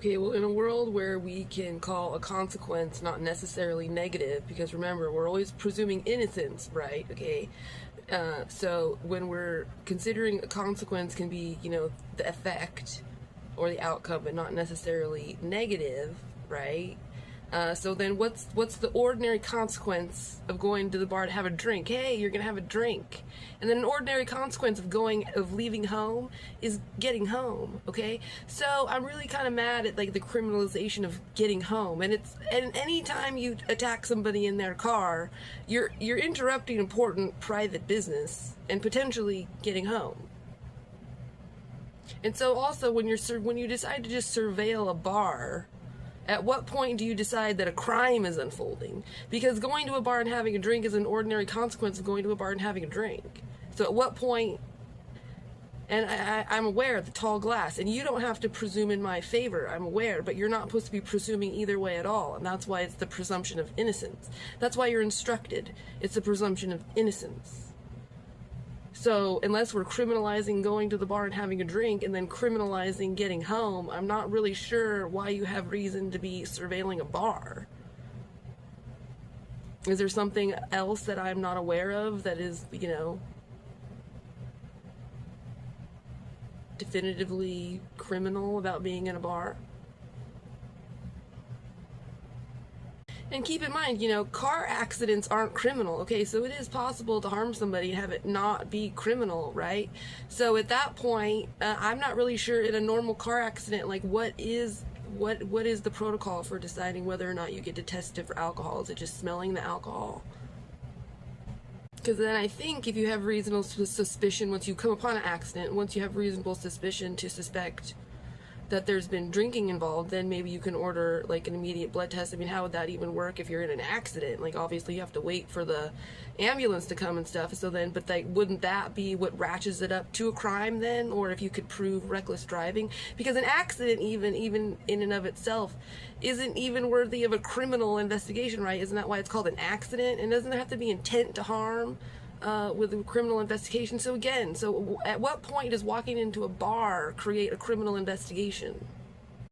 Okay, well, in a world where we can call a consequence not necessarily negative, because remember, we're always presuming innocence, right? Okay, so when we're considering a consequence can be, the effect or the outcome, but not necessarily negative, right? So then what's the ordinary consequence of going to the bar to have a drink? Hey, you're gonna have a drink. And then an ordinary consequence of leaving home is getting home, okay? So I'm really kind of mad at like the criminalization of getting home. And anytime you attack somebody in their car, you're interrupting important private business and potentially getting home. And so also when you decide to just surveil a bar, at what point do you decide that a crime is unfolding? Because going to a bar and having a drink is an ordinary consequence of going to a bar and having a drink. So at what point, and I'm aware of the tall glass, and you don't have to presume in my favor, I'm aware, but you're not supposed to be presuming either way at all, and that's why it's the presumption of innocence. That's why you're instructed. It's the presumption of innocence. So unless we're criminalizing going to the bar and having a drink and then criminalizing getting home, I'm not really sure why you have reason to be surveilling a bar. Is there something else that I'm not aware of that is, definitively criminal about being in a bar? And keep in mind, car accidents aren't criminal, okay? So it is possible to harm somebody and have it not be criminal, right? So at that point, I'm not really sure in a normal car accident, like what is the protocol for deciding whether or not you get to test it for alcohol? Is it just smelling the alcohol? Because then I think if you have reasonable suspicion, once you come upon an accident, once you have reasonable suspicion to suspect that there's been drinking involved, then maybe you can order like an immediate blood test. I mean, how would that even work if you're in an accident? Like, obviously you have to wait for the ambulance to come and stuff. So then, but like, wouldn't that be what ratchets it up to a crime then? Or if you could prove reckless driving? Because an accident even in and of itself isn't even worthy of a criminal investigation, right? Isn't that why it's called an accident? And doesn't there have to be intent to harm with a criminal investigation? So again, at what point does walking into a bar create a criminal investigation?